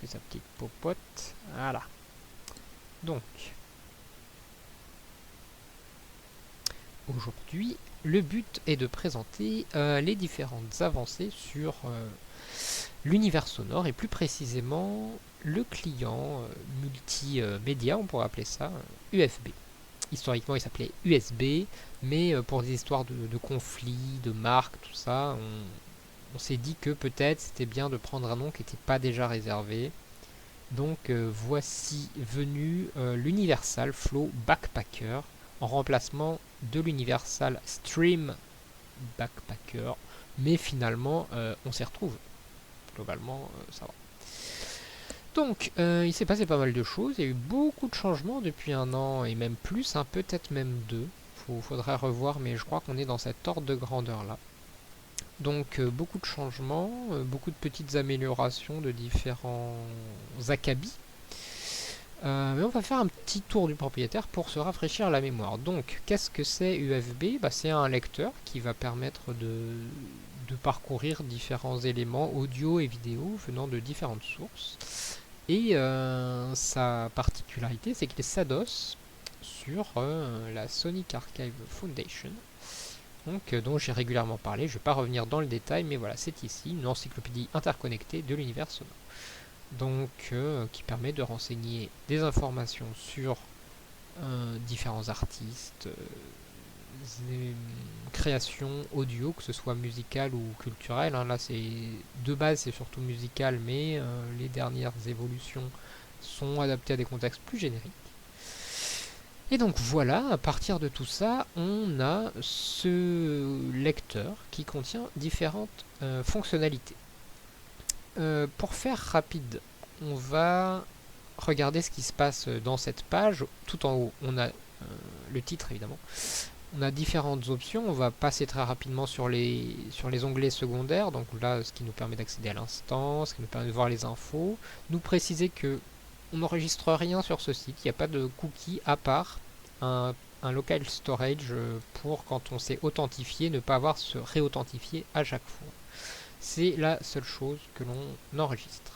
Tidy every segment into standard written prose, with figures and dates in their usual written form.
fait sa petite popote. Voilà. Donc, aujourd'hui, le but est de présenter les différentes avancées sur l'univers sonore et plus précisément le client multimédia, on pourrait appeler ça USB. Historiquement, il s'appelait USB, mais pour des histoires de conflits, de marques, tout ça, on s'est dit que peut-être c'était bien de prendre un nom qui n'était pas déjà réservé. Donc voici venu l'Universal Flow Backpacker en remplacement de l'Universal Stream Backpacker. Mais finalement, on s'y retrouve. Globalement, ça va. Donc, il s'est passé pas mal de choses. Il y a eu beaucoup de changements depuis un an et même plus, hein, peut-être même deux. Faudrait revoir, mais je crois qu'on est dans cet ordre de grandeur là. Donc, beaucoup de changements, beaucoup de petites améliorations de différents acabits. Mais on va faire un petit tour du propriétaire pour se rafraîchir la mémoire. Donc, qu'est-ce que c'est USB? C'est un lecteur qui va permettre de parcourir différents éléments audio et vidéo venant de différentes sources. Et sa particularité, c'est qu'il s'adosse sur la Sonic Archive Foundation, donc, dont j'ai régulièrement parlé. Je ne vais pas revenir dans le détail, mais voilà, c'est ici une encyclopédie interconnectée de l'univers sonore. Donc, qui permet de renseigner des informations sur différents artistes, des créations audio, que ce soit musicales ou culturelles. Hein. Là, c'est de base, c'est surtout musical, mais les dernières évolutions sont adaptées à des contextes plus génériques. Et donc voilà, à partir de tout ça, on a ce lecteur qui contient différentes fonctionnalités. Pour faire rapide, on va regarder ce qui se passe dans cette page. Tout en haut, on a le titre évidemment. On a différentes options. On va passer très rapidement sur les onglets secondaires. Donc là, ce qui nous permet d'accéder à l'instant, ce qui nous permet de voir les infos. Nous préciser que on n'enregistre rien sur ce site. Il n'y a pas de cookie à part un local storage pour quand on s'est authentifié, ne pas avoir à se réauthentifier à chaque fois. C'est la seule chose que l'on enregistre.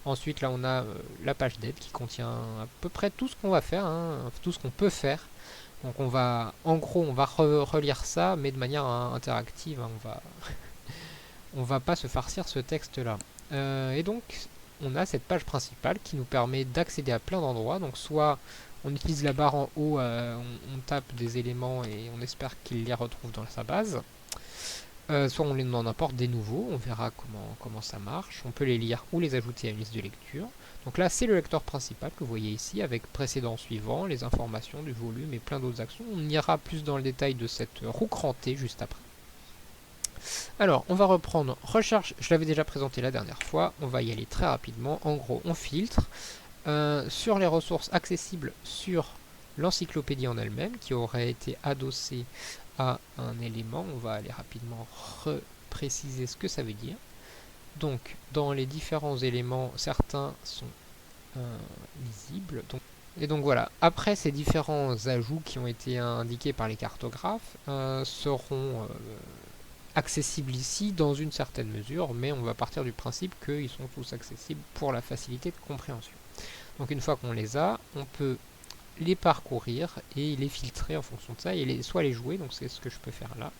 Ensuite, là, on a la page d'aide qui contient à peu près tout ce qu'on va faire, hein, tout ce qu'on peut faire. Donc, en gros, on va relire ça, mais de manière interactive. Hein, on va pas se farcir ce texte-là. Et donc, on a cette page principale qui nous permet d'accéder à plein d'endroits. Donc, soit on utilise la barre en haut, on tape des éléments et on espère qu'il les retrouve dans sa base. Soit on en apporte des nouveaux, on verra comment ça marche. On peut les lire ou les ajouter à une liste de lecture. Donc là, c'est le lecteur principal que vous voyez ici, avec précédent suivant, les informations du volume et plein d'autres actions. On ira plus dans le détail de cette roue crantée juste après. Alors, on va reprendre recherche, je l'avais déjà présenté la dernière fois, on va y aller très rapidement. En gros, on filtre sur les ressources accessibles sur l'encyclopédie en elle-même, qui aurait été adossée à un élément. On va aller rapidement repréciser ce que ça veut dire. Donc, dans les différents éléments, certains sont lisibles. Et donc voilà, après ces différents ajouts qui ont été indiqués par les cartographes, seront accessibles ici dans une certaine mesure, mais on va partir du principe qu'ils sont tous accessibles pour la facilité de compréhension. Donc une fois qu'on les a, on peut les parcourir et les filtrer en fonction de ça et soit les jouer, donc c'est ce que je peux faire là,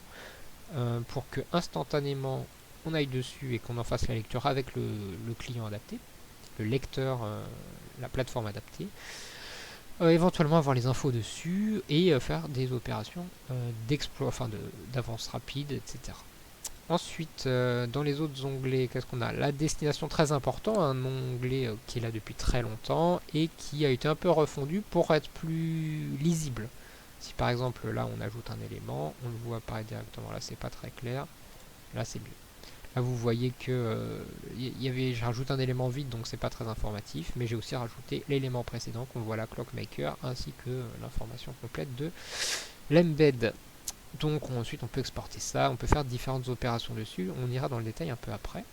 pour que instantanément on aille dessus et qu'on en fasse la lecture avec le client adapté, le lecteur, la plateforme adaptée, éventuellement avoir les infos dessus et faire des opérations d'exploit, enfin d'avance rapide, etc. Ensuite, dans les autres onglets, qu'est-ce qu'on a? La destination, très important, un onglet qui est là depuis très longtemps et qui a été un peu refondu pour être plus lisible. Si par exemple là on ajoute un élément, on le voit apparaître directement, là c'est pas très clair, là c'est mieux. Là vous voyez que j'ai rajouté un élément vide, donc c'est pas très informatif, mais j'ai aussi rajouté l'élément précédent qu'on voit là, Clockmaker, ainsi que l'information complète de l'embed. Donc ensuite on peut exporter ça, on peut faire différentes opérations dessus, on ira dans le détail un peu après.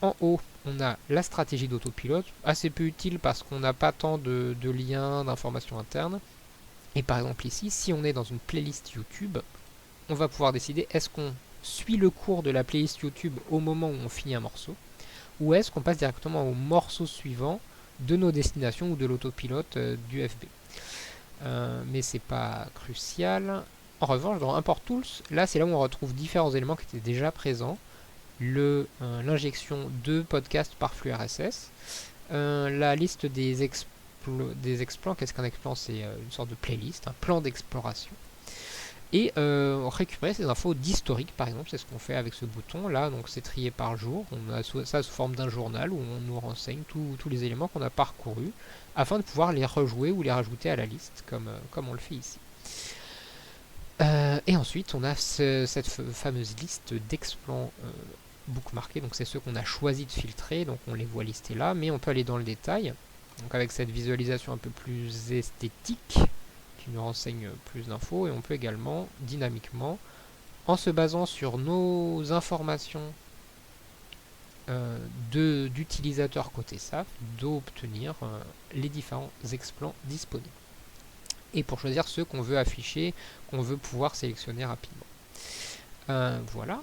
En haut, on a la stratégie d'autopilote, assez peu utile parce qu'on n'a pas tant de liens, d'informations internes. Et par exemple ici, si on est dans une playlist YouTube, on va pouvoir décider est-ce qu'on suit le cours de la playlist YouTube au moment où on finit un morceau, ou est-ce qu'on passe directement au morceau suivant de nos destinations ou de l'autopilote du FB. Mais c'est pas crucial. En revanche, dans Import Tools, là c'est là où on retrouve différents éléments qui étaient déjà présents. L'injection de podcasts par flux RSS, la liste des explants. Qu'est-ce qu'un explant? C'est une sorte de playlist, un plan d'exploration. Et récupérer ces infos d'historique, par exemple, c'est ce qu'on fait avec ce bouton là. Donc c'est trié par jour, on a ça sous forme d'un journal où on nous renseigne tous les éléments qu'on a parcourus afin de pouvoir les rejouer ou les rajouter à la liste comme on le fait ici. Et ensuite on a cette fameuse liste d'explants bookmarkés, donc c'est ceux qu'on a choisi de filtrer, donc on les voit listés là, mais on peut aller dans le détail, donc avec cette visualisation un peu plus esthétique qui nous renseigne plus d'infos, et on peut également dynamiquement, en se basant sur nos informations d'utilisateurs côté SAF, d'obtenir les différents explants disponibles. Et pour choisir ceux qu'on veut afficher, qu'on veut pouvoir sélectionner rapidement. Voilà.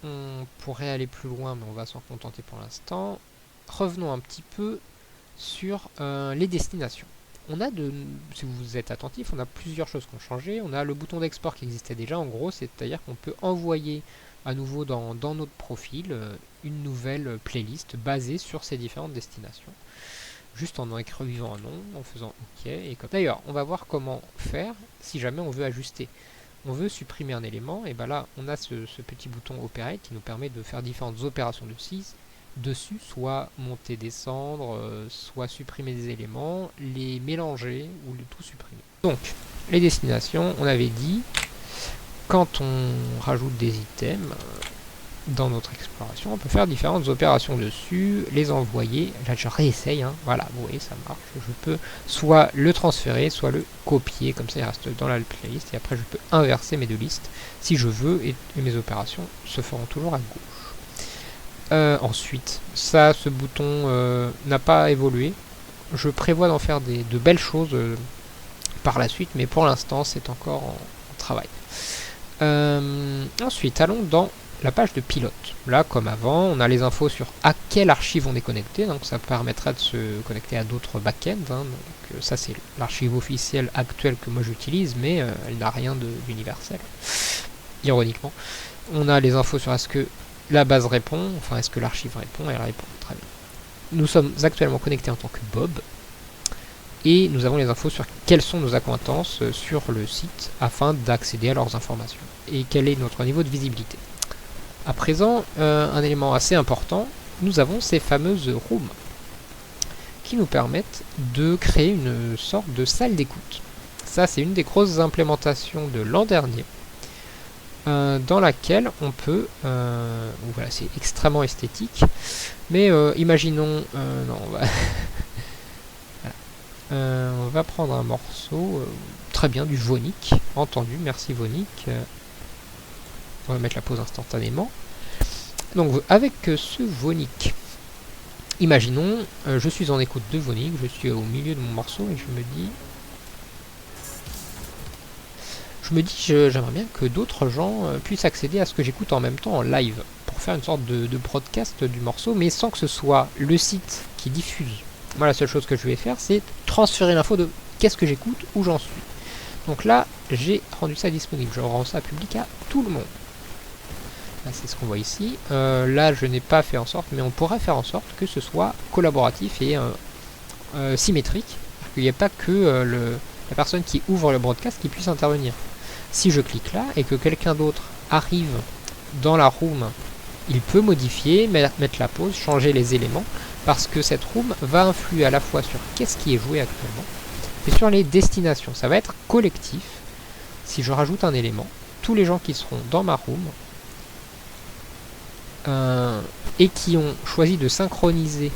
On pourrait aller plus loin, mais on va s'en contenter pour l'instant. Revenons un petit peu sur les destinations. On a si vous êtes attentif, on a plusieurs choses qui ont changé. On a le bouton d'export qui existait déjà, en gros, c'est-à-dire qu'on peut envoyer à nouveau dans notre profil une nouvelle playlist basée sur ces différentes destinations. Juste en écrivant un nom, en faisant OK. D'ailleurs, on va voir comment faire si jamais on veut ajuster. On veut supprimer un élément, et bien là, on a ce petit bouton Operate qui nous permet de faire différentes opérations dessus, soit monter, descendre, soit supprimer des éléments, les mélanger ou tout supprimer. Donc, les destinations, on avait dit, quand on rajoute des items dans notre exploration, on peut faire différentes opérations dessus, les envoyer. Là, je réessaye, hein. Voilà, vous voyez, ça marche. Je peux soit le transférer, soit le copier, comme ça il reste dans la playlist, et après je peux inverser mes deux listes si je veux, et mes opérations se feront toujours à gauche. Ensuite, ce bouton n'a pas évolué. Je prévois d'en faire de belles choses par la suite, mais pour l'instant, c'est encore en travail. Ensuite, allons dans la page de pilote. Là, comme avant, on a les infos sur à quelle archive on est connecté, donc ça permettra de se connecter à d'autres backends. Donc ça, c'est l'archive officielle actuelle que moi j'utilise, mais elle n'a rien d'universel. Ironiquement, on a les infos sur est-ce que la base répond, enfin est-ce que l'archive répond, elle répond. Très bien. Nous sommes actuellement connectés en tant que Bob, et nous avons les infos sur quelles sont nos accointances sur le site afin d'accéder à leurs informations et quel est notre niveau de visibilité. À présent, un élément assez important, nous avons ces fameuses rooms qui nous permettent de créer une sorte de salle d'écoute. Ça, c'est une des grosses implémentations de l'an dernier, dans laquelle on peut, voilà, c'est extrêmement esthétique, mais imaginons, non, on va, voilà. On va prendre un morceau, très bien, du Vonic, entendu, merci Vonic. On va mettre la pause instantanément. Donc avec ce Vonic, imaginons, je suis en écoute de Vonic, je suis au milieu de mon morceau et je me dis j'aimerais bien que d'autres gens puissent accéder à ce que j'écoute en même temps en live, pour faire une sorte de broadcast du morceau, mais sans que ce soit le site qui diffuse. Moi, la seule chose que je vais faire, c'est transférer l'info de qu'est-ce que j'écoute, où j'en suis. Donc là, j'ai rendu ça disponible, je rends ça public à tout le monde. Là, c'est ce qu'on voit ici. Là, je n'ai pas fait en sorte, mais on pourrait faire en sorte que ce soit collaboratif et symétrique. Il n'y a pas que la personne qui ouvre le broadcast qui puisse intervenir. Si je clique là et que quelqu'un d'autre arrive dans la room, il peut modifier, mettre la pause, changer les éléments, parce que cette room va influer à la fois sur qu'est-ce qui est joué actuellement et sur les destinations. Ça va être collectif. Si je rajoute un élément, tous les gens qui seront dans ma room et qui ont choisi de synchroniser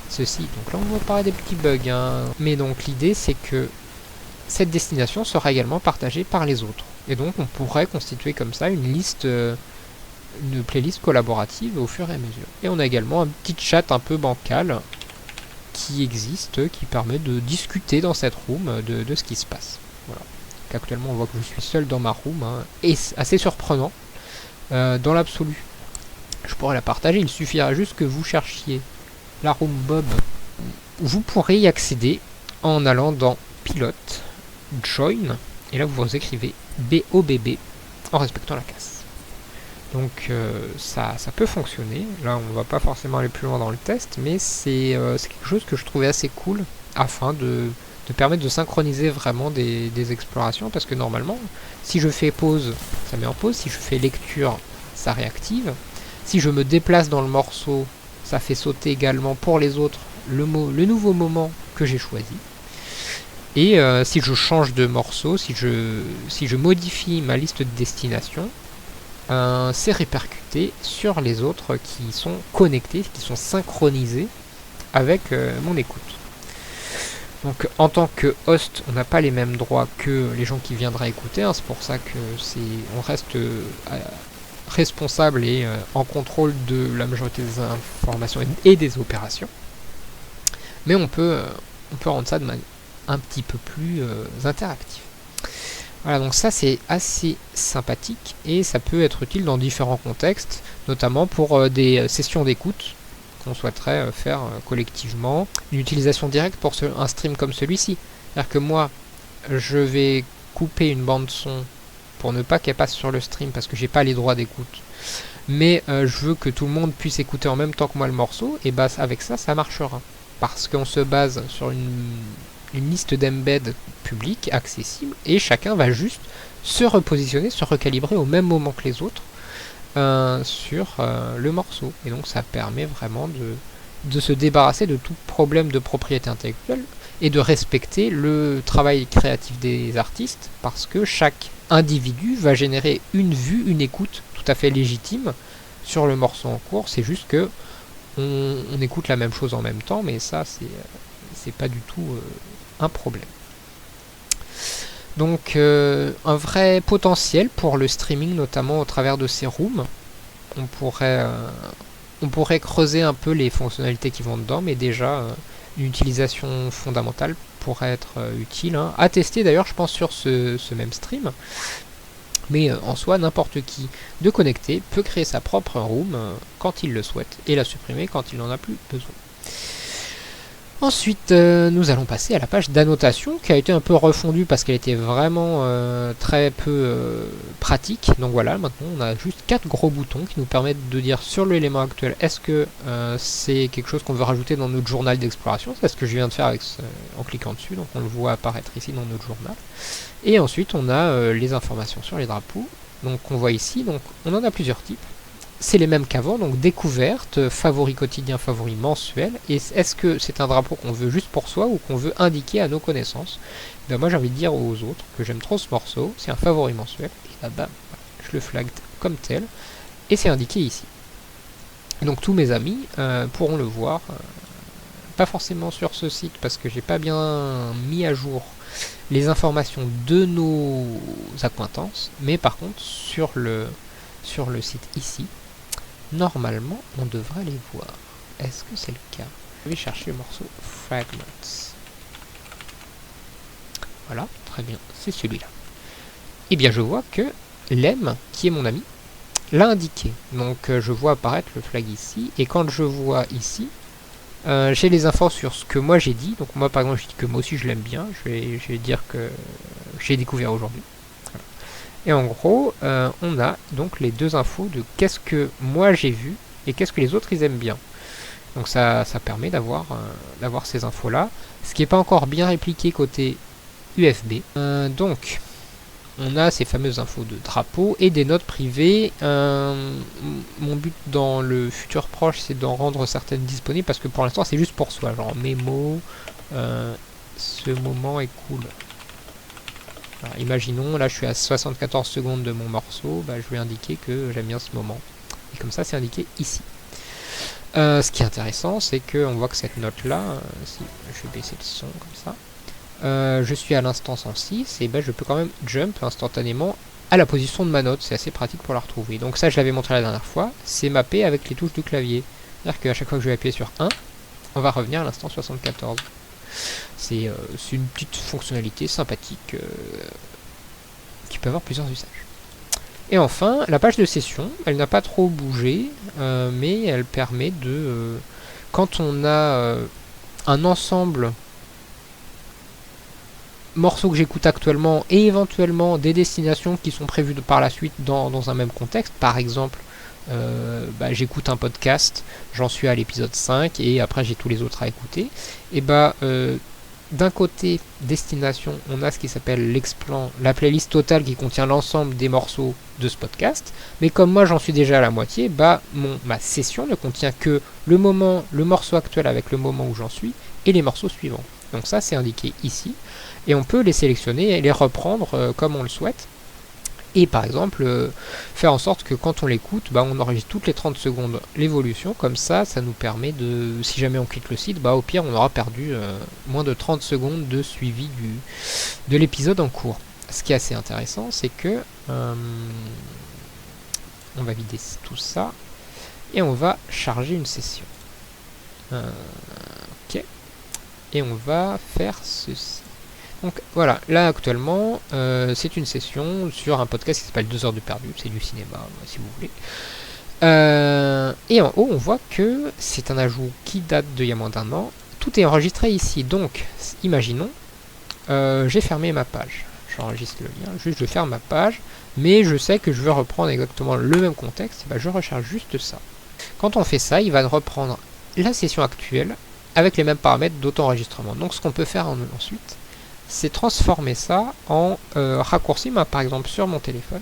ceci, donc là on voit apparaître des petits bugs, hein. Mais donc l'idée c'est que cette destination sera également partagée par les autres, et donc on pourrait constituer comme ça une liste, une playlist collaborative au fur et à mesure. Et on a également un petit chat un peu bancal qui existe, qui permet de discuter dans cette room de ce qui se passe. Voilà. Donc actuellement on voit que je suis seul dans ma room, hein, et c'est assez surprenant. Dans l'absolu, je pourrais la partager. Il suffira juste que vous cherchiez la room Bob. Vous pourrez y accéder en allant dans Pilote, Join, et là vous écrivez BOBB en respectant la casse. Donc ça peut fonctionner. Là on va pas forcément aller plus loin dans le test, mais c'est quelque chose que je trouvais assez cool afin de permettre de synchroniser vraiment des explorations, parce que normalement si je fais pause ça met en pause, si je fais lecture ça réactive, si je me déplace dans le morceau ça fait sauter également pour les autres le nouveau moment que j'ai choisi. Et si je change de morceau, si je modifie ma liste de destination, c'est répercuté sur les autres qui sont connectés, qui sont synchronisés avec mon écoute. Donc en tant que host, on n'a pas les mêmes droits que les gens qui viendraient écouter, hein, c'est pour ça que on reste responsable et en contrôle de la majorité des informations et des opérations. Mais on peut rendre ça de manière un petit peu plus interactive. Voilà, donc ça c'est assez sympathique et ça peut être utile dans différents contextes, notamment pour des sessions d'écoute qu'on souhaiterait faire collectivement. Une utilisation directe pour un stream comme celui-ci. C'est-à-dire que moi, je vais couper une bande son pour ne pas qu'elle passe sur le stream parce que j'ai pas les droits d'écoute. Mais je veux que tout le monde puisse écouter en même temps que moi le morceau, et bah avec ça marchera. Parce qu'on se base sur une liste d'embed public accessible et chacun va juste se repositionner, se recalibrer au même moment que les autres sur le morceau. Et donc ça permet vraiment de se débarrasser de tout problème de propriété intellectuelle et de respecter le travail créatif des artistes, parce que chaque individu va générer une vue, une écoute tout à fait légitime sur le morceau en cours. C'est juste que on écoute la même chose en même temps, mais ça c'est pas du tout un problème. Donc un vrai potentiel pour le streaming, notamment au travers de ces rooms. On pourrait creuser un peu les fonctionnalités qui vont dedans, mais déjà une utilisation fondamentale pourrait être utile, hein. À tester d'ailleurs je pense sur ce même stream. Mais en soi, n'importe qui de connecté peut créer sa propre room quand il le souhaite et la supprimer quand il n'en a plus besoin. Ensuite, nous allons passer à la page d'annotation qui a été un peu refondue parce qu'elle était vraiment très peu pratique. Donc voilà, maintenant on a juste 4 gros boutons qui nous permettent de dire sur l'élément actuel est-ce que c'est quelque chose qu'on veut rajouter dans notre journal d'exploration. C'est ce que je viens de faire en cliquant dessus, donc on le voit apparaître ici dans notre journal. Et ensuite on a les informations sur les drapeaux, donc on voit ici, donc on en a plusieurs types. C'est les mêmes qu'avant, donc découverte, favori quotidien, favori mensuel. Et est-ce que c'est un drapeau qu'on veut juste pour soi ou qu'on veut indiquer à nos connaissances? Ben moi j'ai envie de dire aux autres que j'aime trop ce morceau, c'est un favori mensuel, et là bam, je le flag comme tel, et c'est indiqué ici. Et donc tous mes amis pourront le voir, pas forcément sur ce site parce que j'ai pas bien mis à jour les informations de nos accointances, mais par contre sur le site ici, normalement on devrait les voir. Est-ce que c'est le cas? Je vais chercher le morceau Fragments. Voilà, très bien, c'est celui-là. Et bien je vois que Lem, qui est mon ami, l'a indiqué. Donc je vois apparaître le flag ici, et quand je vois ici, j'ai les infos sur ce que moi j'ai dit. Donc moi par exemple je dis que moi aussi je l'aime bien, je vais dire que j'ai découvert aujourd'hui. Voilà. Et en gros on a donc les deux infos de qu'est-ce que moi j'ai vu et qu'est-ce que les autres ils aiment bien. Donc ça permet d'avoir ces infos là, ce qui n'est pas encore bien répliqué côté UFB. Donc on a ces fameuses infos de drapeau et des notes privées. Mon but dans le futur proche, c'est d'en rendre certaines disponibles parce que pour l'instant, c'est juste pour soi. Genre mémo, ce moment est cool. Alors, imaginons, là je suis à 74 secondes de mon morceau, bah, je vais indiquer que j'aime bien ce moment. Et comme ça, c'est indiqué ici. Ce qui est intéressant, c'est qu'on voit que cette note-là, si je vais baisser le son comme ça, je suis à l'instant 106 et ben je peux quand même jump instantanément à la position de ma note. C'est assez pratique pour la retrouver. Donc ça je l'avais montré la dernière fois, c'est mappé avec les touches du clavier. C'est-à-dire qu'à chaque fois que je vais appuyer sur 1, on va revenir à l'instant 74. C'est une petite fonctionnalité sympathique qui peut avoir plusieurs usages. Et enfin, la page de session, elle n'a pas trop bougé, mais elle permet de... quand on a un ensemble morceaux que j'écoute actuellement et éventuellement des destinations qui sont prévues par la suite dans un même contexte, par exemple, j'écoute un podcast, j'en suis à l'épisode 5 et après j'ai tous les autres à écouter, et d'un côté destination, on a ce qui s'appelle l'explan, la playlist totale qui contient l'ensemble des morceaux de ce podcast, mais comme moi j'en suis déjà à la moitié, ma session ne contient que le morceau actuel avec le moment où j'en suis et les morceaux suivants. Donc ça c'est indiqué ici et on peut les sélectionner et les reprendre comme on le souhaite. Et par exemple, faire en sorte que quand on l'écoute, on enregistre toutes les 30 secondes l'évolution. Comme ça nous permet de, si jamais on quitte le site, au pire on aura perdu moins de 30 secondes de suivi de l'épisode en cours. Ce qui est assez intéressant, c'est que on va vider tout ça et on va charger une session. Ok. Et on va faire ceci. Donc voilà, là actuellement, c'est une session sur un podcast qui s'appelle 2 heures de perdu, c'est du cinéma, si vous voulez. Et en haut, on voit que c'est un ajout qui date d'il y a moins d'1 an. Tout est enregistré ici, donc imaginons, j'ai fermé ma page. J'enregistre le lien, juste je ferme ma page, mais je sais que je veux reprendre exactement le même contexte, je recharge juste ça. Quand on fait ça, il va reprendre la session actuelle avec les mêmes paramètres d'auto-enregistrement. Donc ce qu'on peut faire ensuite, c'est transformer ça en raccourci. Par exemple sur mon téléphone,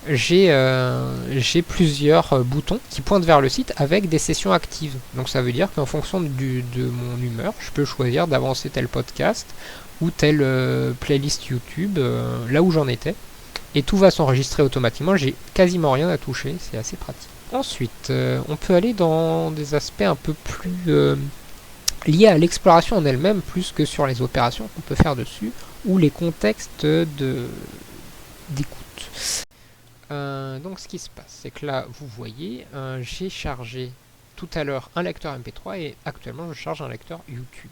j'ai plusieurs boutons qui pointent vers le site avec des sessions actives. Donc ça veut dire qu'en fonction de mon humeur, je peux choisir d'avancer tel podcast ou telle playlist YouTube là où j'en étais. Et tout va s'enregistrer automatiquement, j'ai quasiment rien à toucher, c'est assez pratique. Ensuite, on peut aller dans des aspects un peu plus lié à l'exploration en elle-même plus que sur les opérations qu'on peut faire dessus ou les contextes d'écoute. Donc ce qui se passe, c'est que là, vous voyez, j'ai chargé tout à l'heure un lecteur MP3 et actuellement je charge un lecteur YouTube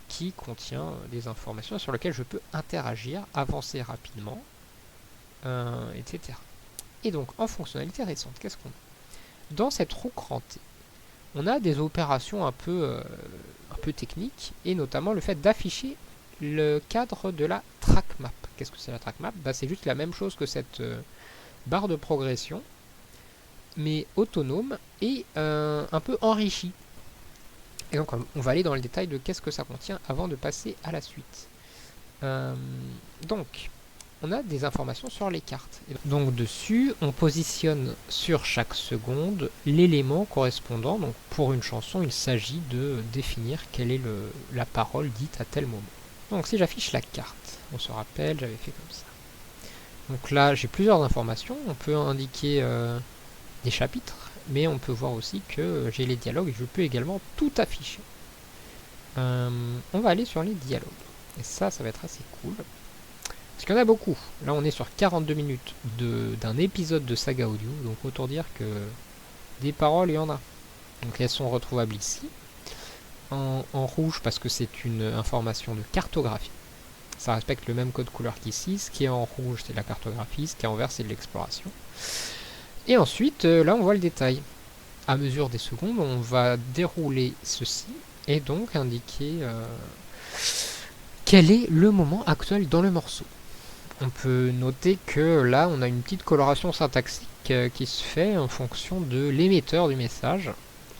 qui contient des informations sur lesquelles je peux interagir, avancer rapidement, etc. Et donc en fonctionnalité récente, qu'est-ce qu'on a ? Dans cette roue crantée, on a des opérations un peu techniques, et notamment le fait d'afficher le cadre de la track map. Qu'est-ce que c'est la track map ? C'est juste la même chose que cette barre de progression, mais autonome et un peu enrichie. Et donc on va aller dans le détail de qu'est-ce que ça contient avant de passer à la suite. Donc, on a des informations sur les cartes. Donc dessus, on positionne sur chaque seconde l'élément correspondant. Donc pour une chanson, il s'agit de définir quelle est la parole dite à tel moment. Donc si j'affiche la carte, on se rappelle, j'avais fait comme ça. Donc là, j'ai plusieurs informations. On peut indiquer des chapitres, mais on peut voir aussi que j'ai les dialogues et je peux également tout afficher. On va aller sur les dialogues. Et ça va être assez cool. Parce qu'il y en a beaucoup. Là, on est sur 42 minutes d'un épisode de Saga Audio. Donc, autant dire que des paroles, il y en a. Donc, elles sont retrouvables ici. En rouge, parce que c'est une information de cartographie. Ça respecte le même code couleur qu'ici. Ce qui est en rouge, c'est la cartographie. Ce qui est en vert, c'est de l'exploration. Et ensuite, là, on voit le détail. À mesure des secondes, on va dérouler ceci. Et donc, indiquer quel est le moment actuel dans le morceau. On peut noter que là, on a une petite coloration syntaxique qui se fait en fonction de l'émetteur du message.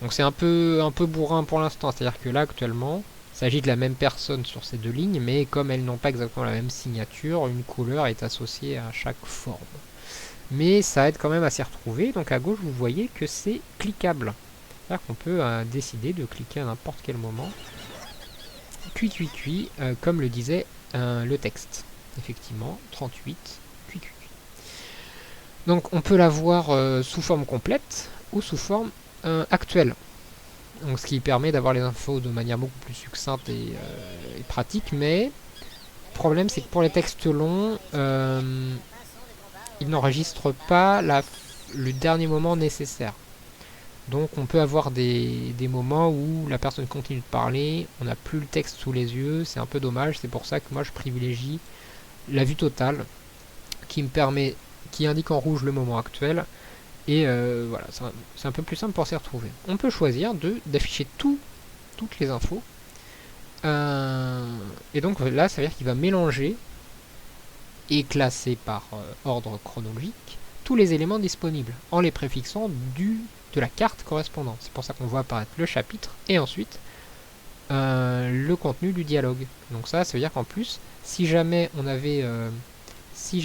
Donc c'est un peu bourrin pour l'instant, c'est-à-dire que là, actuellement, il s'agit de la même personne sur ces deux lignes, mais comme elles n'ont pas exactement la même signature, une couleur est associée à chaque forme. Mais ça aide quand même à s'y retrouver, donc à gauche, vous voyez que c'est cliquable. C'est-à-dire qu'on peut décider de cliquer à n'importe quel moment. Cui, comme le disait le texte. Effectivement, 38, cui. Donc on peut la voir sous forme complète ou sous forme actuelle. Donc ce qui permet d'avoir les infos de manière beaucoup plus succincte et pratique, mais le problème c'est que pour les textes longs, il n'enregistre pas le dernier moment nécessaire. Donc on peut avoir des moments où la personne continue de parler, on n'a plus le texte sous les yeux, c'est un peu dommage, c'est pour ça que moi je privilégie la vue totale qui qui indique en rouge le moment actuel. Et voilà, c'est un peu plus simple pour s'y retrouver. On peut choisir d'afficher toutes les infos. Et donc là, ça veut dire qu'il va mélanger et classer par ordre chronologique tous les éléments disponibles en les préfixant de la carte correspondante. C'est pour ça qu'on voit apparaître le chapitre et ensuite le contenu du dialogue. Donc ça veut dire qu'en plus, si jamais on avait... si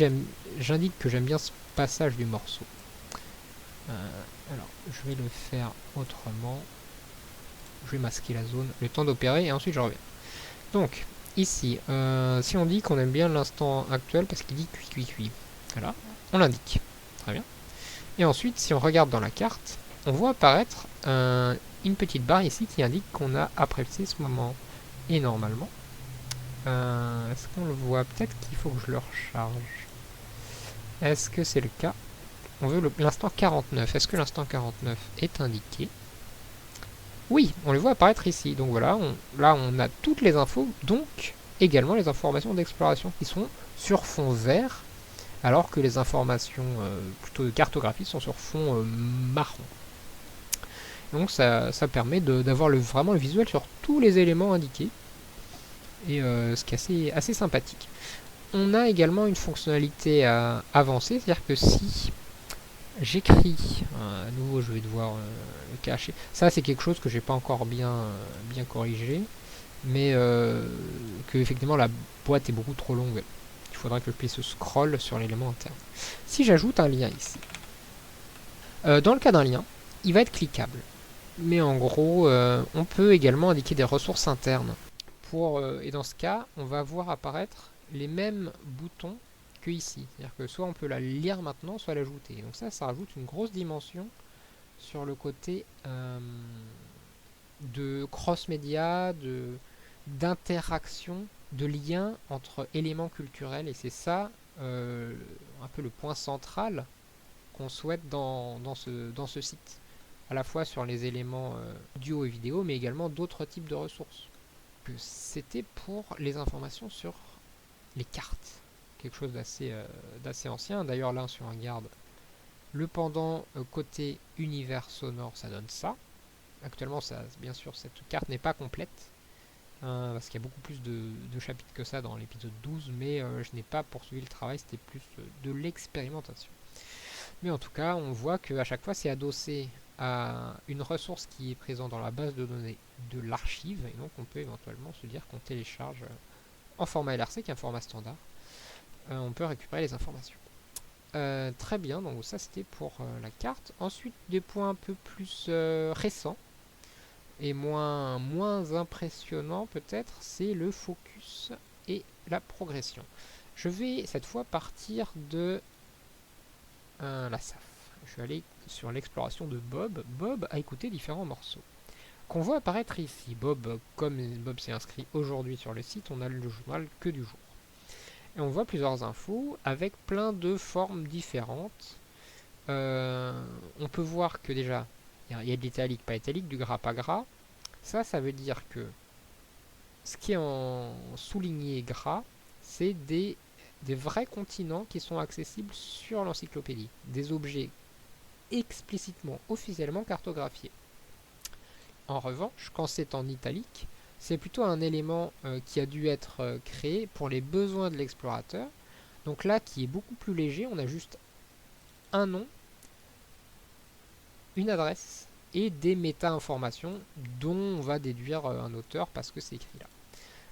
j'indique que j'aime bien ce passage du morceau, alors je vais le faire autrement. Je vais masquer la zone, le temps d'opérer et ensuite je reviens. Donc ici, si on dit qu'on aime bien l'instant actuel parce qu'il dit cuit, voilà, on l'indique. Très bien. Et ensuite, si on regarde dans la carte, on voit apparaître une petite barre ici qui indique qu'on a apprécié ce moment. Et normalement, est-ce qu'on le voit? Peut-être qu'il faut que je le recharge. Est-ce que c'est le cas? On veut l'instant 49. Est-ce que l'instant 49 est indiqué? Oui, on le voit apparaître ici. Donc voilà, là on a toutes les infos, donc également les informations d'exploration qui sont sur fond vert, alors que les informations plutôt de cartographie sont sur fond marron. Donc ça permet d'avoir vraiment le visuel sur tous les éléments indiqués, et ce qui est assez sympathique. On a également une fonctionnalité avancée, c'est-à-dire que si j'écris, à nouveau je vais devoir le cacher, ça c'est quelque chose que j'ai pas encore bien corrigé, mais que effectivement la boîte est beaucoup trop longue. Il faudrait que je puisse scroll sur l'élément interne. Si j'ajoute un lien ici, dans le cas d'un lien, il va être cliquable. Mais en gros, on peut également indiquer des ressources internes. Et dans ce cas, on va voir apparaître les mêmes boutons que ici. C'est-à-dire que soit on peut la lire maintenant, soit l'ajouter. Donc ça rajoute une grosse dimension sur le côté de cross-média, d'interaction, de lien entre éléments culturels. Et c'est ça un peu le point central qu'on souhaite dans ce site. À la fois sur les éléments audio et vidéo, mais également d'autres types de ressources. C'était pour les informations sur les cartes. Quelque chose d'assez ancien. D'ailleurs là, si on regarde le pendant côté univers sonore, ça donne ça. Actuellement, bien sûr, cette carte n'est pas complète, parce qu'il y a beaucoup plus de chapitres que ça dans l'épisode 12, mais je n'ai pas poursuivi le travail, c'était plus de l'expérimentation. Mais en tout cas, on voit qu'à chaque fois, c'est adossé à une ressource qui est présente dans la base de données de l'archive, et donc on peut éventuellement se dire qu'on télécharge en format LRC, qui est un format standard, on peut récupérer les informations. Très bien, donc ça c'était pour la carte. Ensuite, des points un peu plus récents et moins impressionnants peut-être, c'est le focus et la progression. Je vais cette fois partir de la SAF. Je vais aller sur l'exploration de Bob. Bob a écouté différents morceaux qu'on voit apparaître ici. Comme Bob s'est inscrit aujourd'hui sur le site, on a le journal que du jour. Et on voit plusieurs infos avec plein de formes différentes. On peut voir que déjà, il y a de l'italique, pas italique, du gras, pas gras. Ça veut dire que ce qui est en souligné gras, c'est des vrais continents qui sont accessibles sur l'encyclopédie. Des objets explicitement, officiellement cartographiés. En revanche, quand c'est en italique, c'est plutôt un élément qui a dû être créé pour les besoins de l'explorateur. Donc là, qui est beaucoup plus léger, on a juste un nom, une adresse et des méta-informations dont on va déduire un auteur parce que c'est écrit là.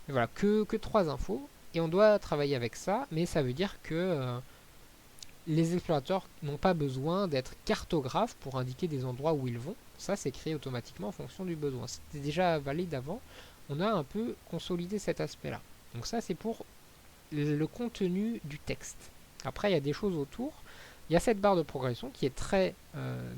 Et voilà, que 3 infos. Et on doit travailler avec ça, mais ça veut dire que les explorateurs n'ont pas besoin d'être cartographes pour indiquer des endroits où ils vont. Ça, c'est créé automatiquement en fonction du besoin. C'était déjà valide avant. On a un peu consolidé cet aspect-là. Donc ça, c'est pour le contenu du texte. Après, il y a des choses autour. Il y a cette barre de progression qui est très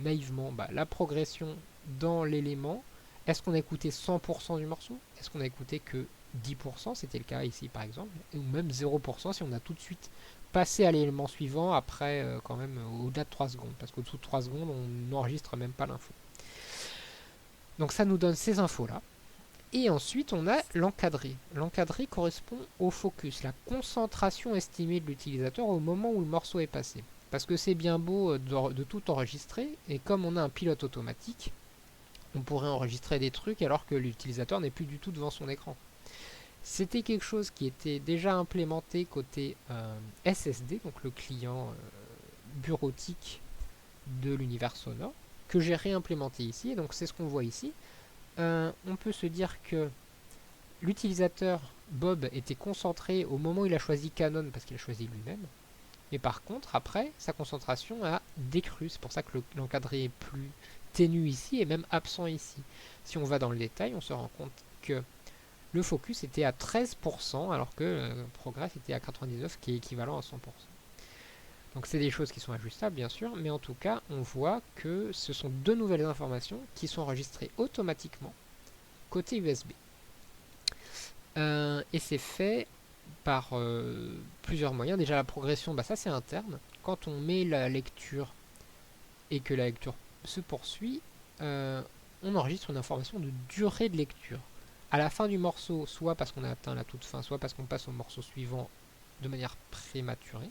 naïvement la progression dans l'élément. Est-ce qu'on a écouté 100% du morceau? Est-ce qu'on a écouté que 10%? C'était le cas ici par exemple. Ou même 0% si on a tout de suite passé à l'élément suivant après quand même au-delà de 3 secondes. Parce qu'au-dessous de 3 secondes, on n'enregistre même pas l'info. Donc ça nous donne ces infos-là. Et ensuite, on a l'encadré. L'encadré correspond au focus, la concentration estimée de l'utilisateur au moment où le morceau est passé. Parce que c'est bien beau de tout enregistrer, et comme on a un pilote automatique, on pourrait enregistrer des trucs alors que l'utilisateur n'est plus du tout devant son écran. C'était quelque chose qui était déjà implémenté côté SSD, donc le client bureautique de l'univers sonore, que j'ai réimplémenté ici, et donc c'est ce qu'on voit ici. On peut se dire que l'utilisateur Bob était concentré au moment où il a choisi Canon parce qu'il a choisi lui-même, mais par contre après sa concentration a décru, c'est pour ça que l'encadré est plus ténu ici et même absent ici. Si on va dans le détail, on se rend compte que le focus était à 13% alors que le progress était à 99% qui est équivalent à 100%. Donc c'est des choses qui sont ajustables bien sûr, mais en tout cas on voit que ce sont deux nouvelles informations qui sont enregistrées automatiquement côté USB. Et c'est fait par plusieurs moyens. Déjà la progression, ça c'est interne. Quand on met la lecture et que la lecture se poursuit, on enregistre une information de durée de lecture. À la fin du morceau, soit parce qu'on a atteint la toute fin, soit parce qu'on passe au morceau suivant de manière prématurée,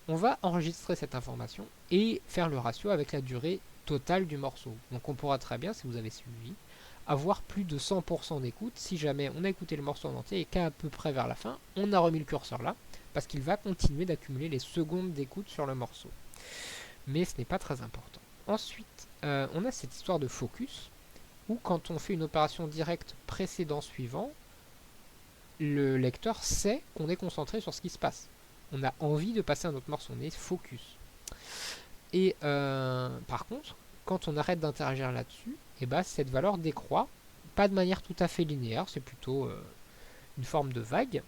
on va enregistrer cette information et faire le ratio avec la durée totale du morceau. Donc on pourra très bien, si vous avez suivi, avoir plus de 100% d'écoute si jamais on a écouté le morceau en entier et qu'à peu près vers la fin, on a remis le curseur là, parce qu'il va continuer d'accumuler les secondes d'écoute sur le morceau. Mais ce n'est pas très important. Ensuite, on a cette histoire de focus, où quand on fait une opération directe précédent-suivant, le lecteur sait qu'on est concentré sur ce qui se passe. On a envie de passer à un autre morceau, on est focus. Et par contre, quand on arrête d'interagir là-dessus, cette valeur décroît, pas de manière tout à fait linéaire, c'est plutôt une forme de vague.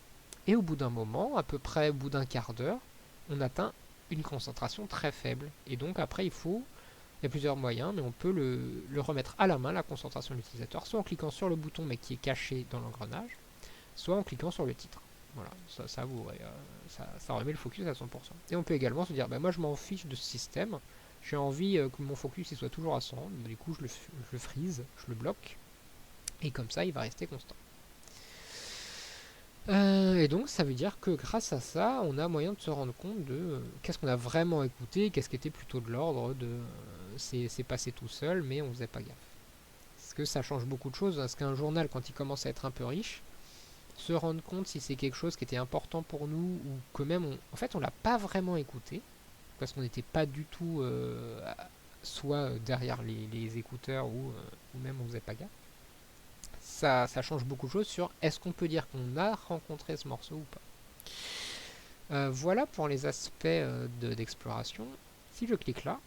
Et au bout d'un moment, à peu près au bout d'un quart d'heure, on atteint une concentration très faible. Et donc après, il y a plusieurs moyens, mais on peut le remettre à la main, la concentration de l'utilisateur, soit en cliquant sur le bouton mais qui est caché dans l'engrenage, soit en cliquant sur le titre. Voilà, ça remet le focus à 100%. Et on peut également se dire, moi je m'en fiche de ce système, j'ai envie que mon focus il soit toujours à 100, du coup je le freeze, je le bloque, et comme ça il va rester constant. Et donc ça veut dire que grâce à ça, on a moyen de se rendre compte de qu'est-ce qu'on a vraiment écouté, qu'est-ce qui était plutôt de l'ordre de c'est passé tout seul, mais on faisait pas gaffe. Parce que ça change beaucoup de choses, parce qu'un journal, quand il commence à être un peu riche, se rendre compte si c'est quelque chose qui était important pour nous ou que même en fait on l'a pas vraiment écouté parce qu'on n'était pas du tout soit derrière les écouteurs ou même on faisait pas gaffe. Ça change beaucoup de choses sur est-ce qu'on peut dire qu'on a rencontré ce morceau ou pas. Voilà pour les aspects d'exploration. Si je clique là,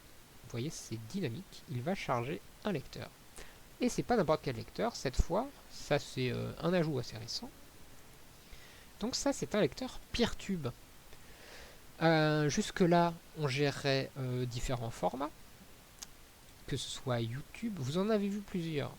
vous voyez c'est dynamique, il va charger un lecteur. Et c'est pas n'importe quel lecteur, cette fois, ça c'est un ajout assez récent. Donc ça c'est un lecteur Peertube. Jusque là on gérait différents formats, que ce soit YouTube, vous en avez vu plusieurs.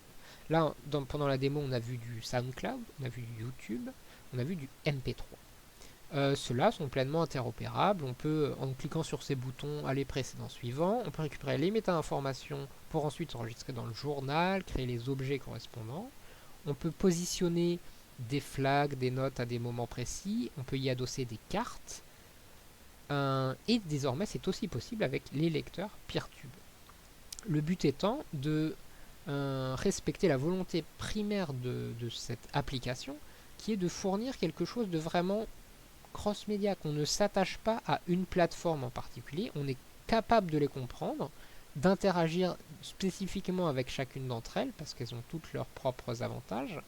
Là pendant la démo on a vu du SoundCloud, on a vu du YouTube, on a vu du MP3. Ceux-là sont pleinement interopérables, on peut en cliquant sur ces boutons aller précédent suivant, on peut récupérer les méta-informations pour ensuite s'enregistrer dans le journal, créer les objets correspondants, on peut positionner des flags, des notes à des moments précis, on peut y adosser des cartes, et désormais c'est aussi possible avec les lecteurs Peertube. Le but étant de respecter la volonté primaire de cette application, qui est de fournir quelque chose de vraiment cross-média, qu'on ne s'attache pas à une plateforme en particulier, on est capable de les comprendre, d'interagir spécifiquement avec chacune d'entre elles, parce qu'elles ont toutes leurs propres avantages,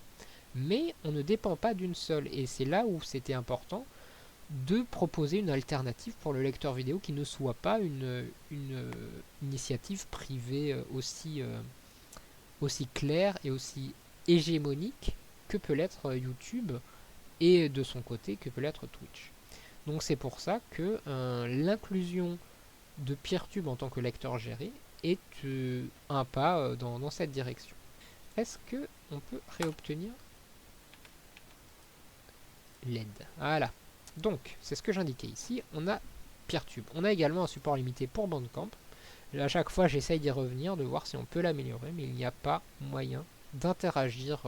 mais on ne dépend pas d'une seule, et c'est là où c'était important de proposer une alternative pour le lecteur vidéo qui ne soit pas une initiative privée aussi claire et aussi hégémonique que peut l'être YouTube et de son côté que peut l'être Twitch. Donc c'est pour ça que l'inclusion de Peertube en tant que lecteur géré est un pas dans cette direction. Est-ce que on peut réobtenir l'aide? Voilà. Donc, c'est ce que j'indiquais ici. On a Peertube. On a également un support limité pour Bandcamp. À chaque fois, j'essaye d'y revenir, de voir si on peut l'améliorer, mais il n'y a pas moyen d'interagir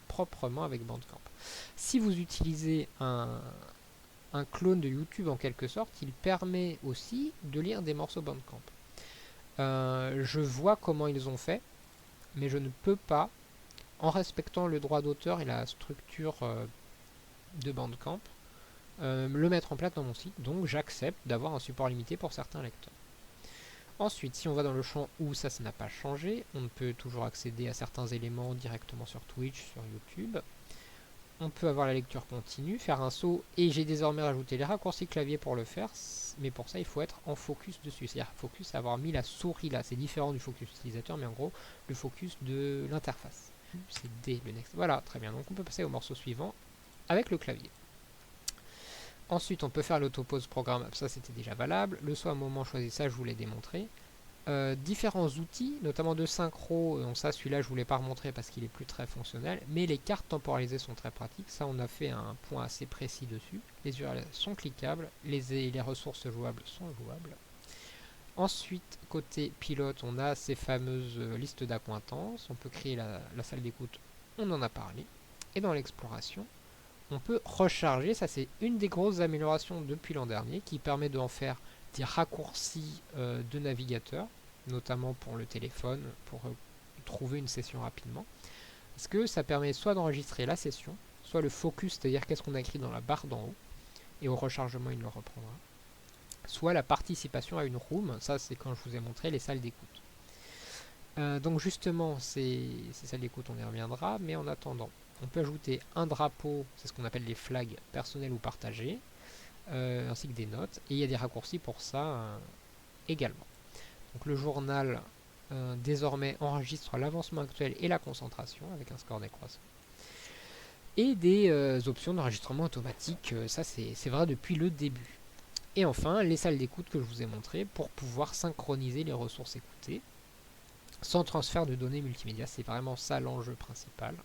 proprement avec Bandcamp. Si vous utilisez un un clone de YouTube en quelque sorte. Il permet aussi de lire des morceaux Bandcamp. Je vois comment ils ont fait, mais je ne peux pas, en respectant le droit d'auteur et la structure de Bandcamp, le mettre en place dans mon site. Donc j'accepte d'avoir un support limité pour certains lecteurs. Ensuite, si on va dans le champ où ça n'a pas changé, on peut toujours accéder à certains éléments directement sur Twitch, sur YouTube. On peut avoir la lecture continue, faire un saut, et j'ai désormais rajouté les raccourcis clavier pour le faire, mais pour ça il faut être en focus dessus, c'est-à-dire focus, avoir mis la souris là, c'est différent du focus utilisateur, mais en gros le focus de l'interface. C'est D le next. Voilà, très bien, donc on peut passer au morceau suivant avec le clavier. Ensuite on peut faire l'autopause programmable, ça c'était déjà valable, le saut à un moment choisi, ça je vous l'ai démontré. Différents outils, notamment de synchro, donc ça celui-là je ne vous l'ai pas remontré parce qu'il est plus très fonctionnel, mais les cartes temporalisées sont très pratiques, ça on a fait un point assez précis dessus. Les URL sont cliquables, les ressources jouables sont jouables. Ensuite, côté pilote, on a ces fameuses listes d'accointances, on peut créer la salle d'écoute, on en a parlé. Et dans l'exploration, on peut recharger, ça c'est une des grosses améliorations depuis l'an dernier, qui permet d'en faire des raccourcis de navigateur, notamment pour le téléphone, pour trouver une session rapidement. Parce que ça permet soit d'enregistrer la session, soit le focus, c'est-à-dire qu'est-ce qu'on a écrit dans la barre d'en haut, et au rechargement il le reprendra. Soit la participation à une room, ça c'est quand je vous ai montré les salles d'écoute. Donc justement, ces salles d'écoute on y reviendra, mais en attendant, on peut ajouter un drapeau, c'est ce qu'on appelle les flags personnels ou partagés, ainsi que des notes, et il y a des raccourcis pour ça également. Donc le journal désormais enregistre l'avancement actuel et la concentration avec un score décroissant. Et des options d'enregistrement automatique, ça c'est vrai depuis le début. Et enfin, les salles d'écoute que je vous ai montrées pour pouvoir synchroniser les ressources écoutées sans transfert de données multimédia, c'est vraiment ça l'enjeu principal.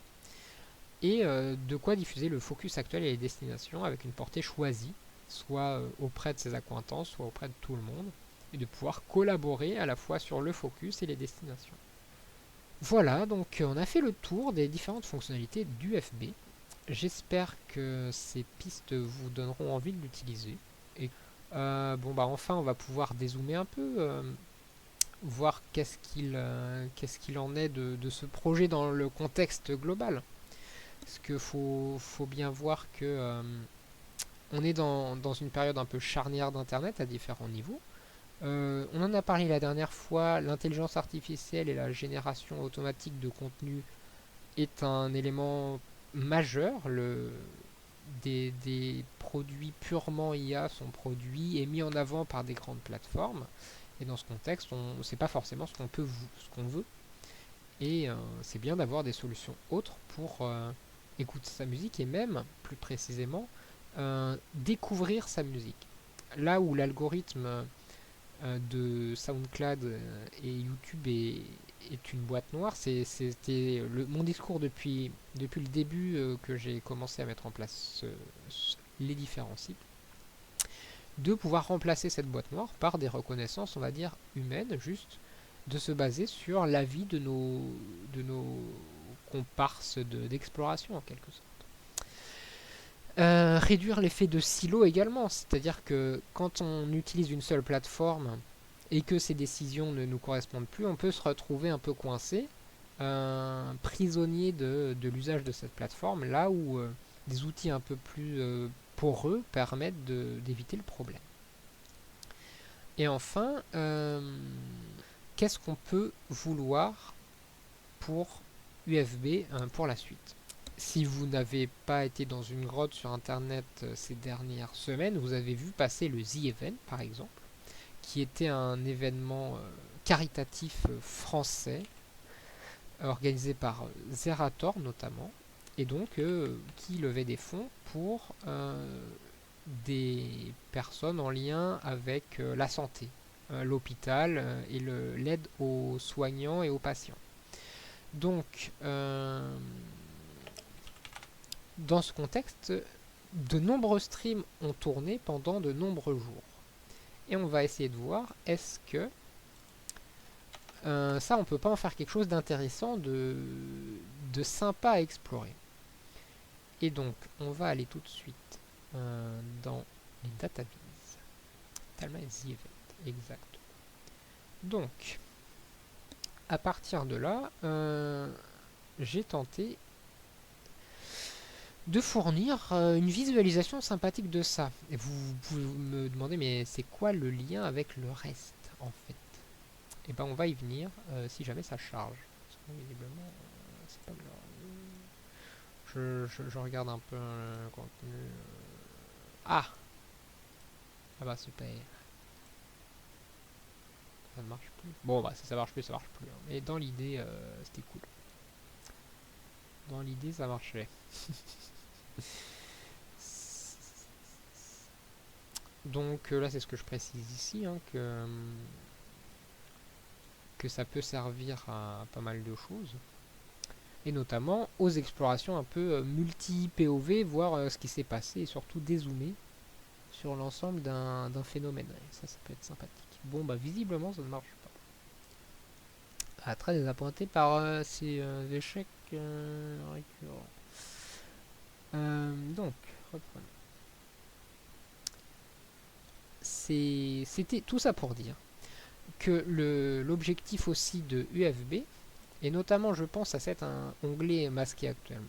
Et de quoi diffuser le focus actuel et les destinations avec une portée choisie, soit auprès de ses accointances, soit auprès de tout le monde, et de pouvoir collaborer à la fois sur le focus et les destinations. Voilà, donc on a fait le tour des différentes fonctionnalités d'UFB. J'espère que ces pistes vous donneront envie de l'utiliser. Et enfin on va pouvoir dézoomer un peu, voir qu'est-ce qu'il en est de ce projet dans le contexte global. Parce qu'il faut bien voir que on est dans une période un peu charnière d'Internet à différents niveaux. On en a parlé la dernière fois, l'intelligence artificielle et la génération automatique de contenu est un élément majeur. Des produits purement IA sont produits et mis en avant par des grandes plateformes. Et dans ce contexte, on ne sait pas forcément ce qu'on veut. Et c'est bien d'avoir des solutions autres pour écouter sa musique et même, plus précisément, découvrir sa musique. Là où l'algorithme de SoundCloud et YouTube est une boîte noire, c'était mon discours depuis le début que j'ai commencé à mettre en place les différents sites, de pouvoir remplacer cette boîte noire par des reconnaissances, on va dire, humaines, juste de se baser sur l'avis de nos comparses d'exploration en quelque sorte. Réduire l'effet de silo également, c'est-à-dire que quand on utilise une seule plateforme et que ces décisions ne nous correspondent plus, on peut se retrouver un peu coincé, prisonnier de l'usage de cette plateforme, là où des outils un peu plus poreux permettent d'éviter le problème. Et enfin, qu'est-ce qu'on peut vouloir pour UFB pour la suite? Si vous n'avez pas été dans une grotte sur internet ces dernières semaines, vous avez vu passer le The Event par exemple, qui était un événement caritatif français, organisé par Zerator notamment, et donc qui levait des fonds pour des personnes en lien avec la santé, l'hôpital et l'aide aux soignants et aux patients. Donc, dans ce contexte, de nombreux streams ont tourné pendant de nombreux jours. Et on va essayer de voir, est-ce que ça, on peut pas en faire quelque chose d'intéressant, de sympa à explorer. Et donc, on va aller tout de suite dans les databases. Talma et The Event, exact. Donc, à partir de là, j'ai tenté de fournir une visualisation sympathique de ça. Et vous pouvez me demander, mais c'est quoi le lien avec le reste, en fait? Et ben on va y venir si jamais ça charge. Parce que visiblement, c'est pas grave. Je regarde un peu le contenu. Ah! Ah bah super. Ça ne marche plus. Bon bah si ça marche plus, ça marche plus. Hein. Mais dans l'idée, c'était cool. Dans l'idée, ça marchait. Donc là, c'est ce que je précise ici, hein, que ça peut servir à pas mal de choses. Et notamment aux explorations un peu multi-POV, voir ce qui s'est passé et surtout dézoomer sur l'ensemble d'un phénomène. Et ça peut être sympathique. Bon, bah visiblement, ça ne marche pas. Ah, très désappointé par ces échecs récurrents. Donc, reprenons. C'était tout ça pour dire que l'objectif aussi de UFB, et notamment je pense à cet onglet masqué actuellement,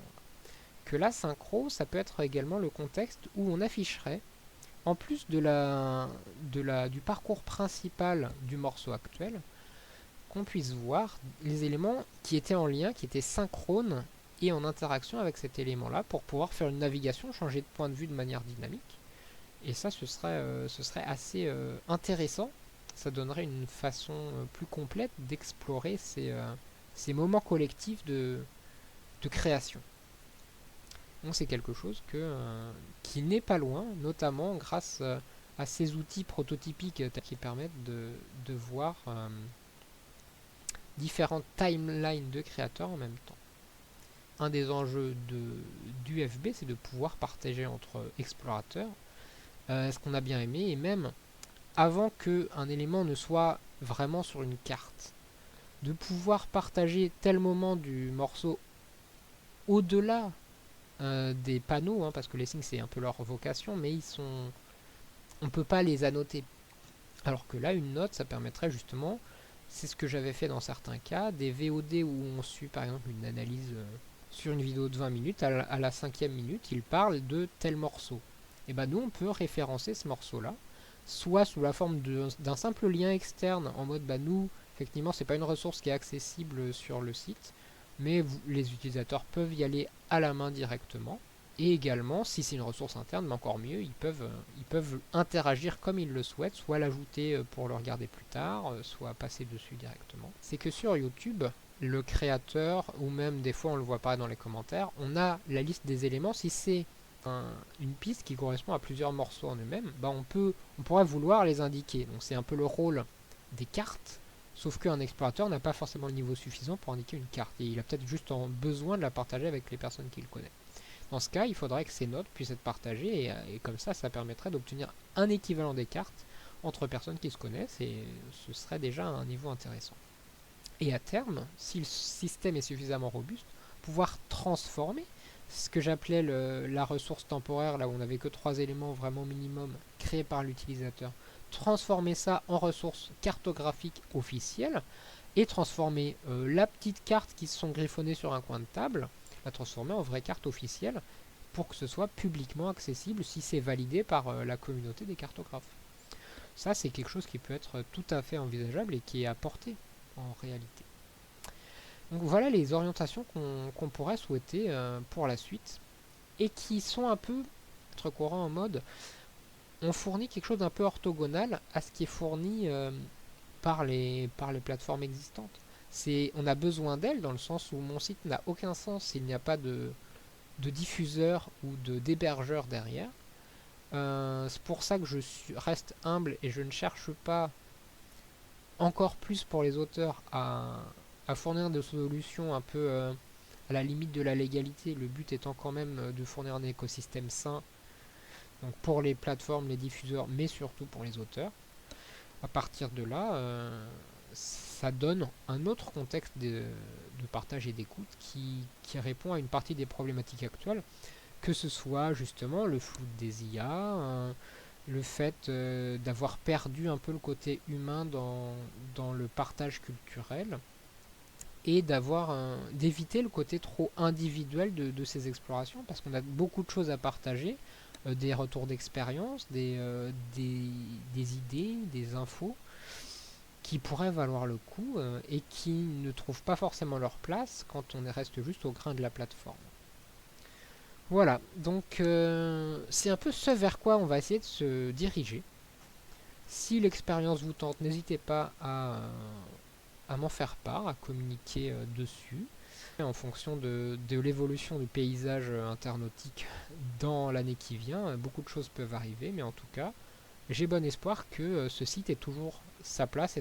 que la synchro, ça peut être également le contexte où on afficherait, en plus du parcours principal du morceau actuel, qu'on puisse voir les éléments qui étaient en lien, qui étaient synchrones et en interaction avec cet élément-là pour pouvoir faire une navigation, changer de point de vue de manière dynamique. Et ça, ce serait assez intéressant. Ça donnerait une façon plus complète d'explorer ces moments collectifs de création. Donc c'est quelque chose qui n'est pas loin, notamment grâce à ces outils prototypiques qui permettent de voir différentes timelines de créateurs en même temps. Un des enjeux d'UFB, c'est de pouvoir partager entre explorateurs ce qu'on a bien aimé, et même avant qu'un élément ne soit vraiment sur une carte. De pouvoir partager tel moment du morceau au-delà des panneaux, hein, parce que les signes c'est un peu leur vocation, mais on ne peut pas les annoter. Alors que là, une note, ça permettrait justement, c'est ce que j'avais fait dans certains cas, des VOD où on suit par exemple une analyse sur une vidéo de 20 minutes, à la 5e minute, il parle de tel morceau. Et ben nous, on peut référencer ce morceau-là, soit sous la forme d'un simple lien externe, en mode, bah nous, effectivement, c'est pas une ressource qui est accessible sur le site, mais les utilisateurs peuvent y aller à la main directement. Et également, si c'est une ressource interne, mais encore mieux, ils peuvent interagir comme ils le souhaitent, soit l'ajouter pour le regarder plus tard, soit passer dessus directement. C'est que sur YouTube, le créateur, ou même des fois on le voit pas dans les commentaires, on a la liste des éléments. Si c'est une piste qui correspond à plusieurs morceaux en eux-mêmes, bah on pourrait vouloir les indiquer. Donc c'est un peu le rôle des cartes, sauf qu'un explorateur n'a pas forcément le niveau suffisant pour indiquer une carte, et il a peut-être juste besoin de la partager avec les personnes qu'il connaît. Dans ce cas, il faudrait que ces notes puissent être partagées, et comme ça permettrait d'obtenir un équivalent des cartes entre personnes qui se connaissent, et ce serait déjà un niveau intéressant. Et à terme, si le système est suffisamment robuste, pouvoir transformer ce que j'appelais la ressource temporaire, là où on n'avait que 3 éléments vraiment minimum créés par l'utilisateur, transformer ça en ressource cartographique officielle, et transformer la petite carte qui se sont griffonnées sur un coin de table, la transformer en vraie carte officielle pour que ce soit publiquement accessible si c'est validé par la communauté des cartographes. Ça, c'est quelque chose qui peut être tout à fait envisageable et qui est apporté en réalité. Donc voilà les orientations qu'on pourrait souhaiter pour la suite, et qui sont un peu être courant en mode on fournit quelque chose d'un peu orthogonal à ce qui est fourni par les plateformes existantes. On a besoin d'elles dans le sens où mon site n'a aucun sens s'il n'y a pas de diffuseur ou d'hébergeur derrière. C'est pour ça que reste humble et je ne cherche pas encore plus pour les auteurs à fournir des solutions un peu à la limite de la légalité, le but étant quand même de fournir un écosystème sain, donc pour les plateformes, les diffuseurs, mais surtout pour les auteurs. À partir de là, ça donne un autre contexte de partage et d'écoute qui répond à une partie des problématiques actuelles, que ce soit justement le flou des IA, le fait d'avoir perdu un peu le côté humain dans le partage culturel et d'éviter le côté trop individuel de ces explorations parce qu'on a beaucoup de choses à partager, des retours d'expérience, des idées, des infos qui pourraient valoir le coup et qui ne trouvent pas forcément leur place quand on reste juste au grain de la plateforme. Voilà, donc c'est un peu ce vers quoi on va essayer de se diriger. Si l'expérience vous tente, n'hésitez pas à m'en faire part, à communiquer dessus. En fonction de l'évolution du paysage internautique dans l'année qui vient, beaucoup de choses peuvent arriver, mais en tout cas, j'ai bon espoir que ce site ait toujours sa place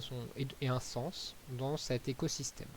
et un sens dans cet écosystème.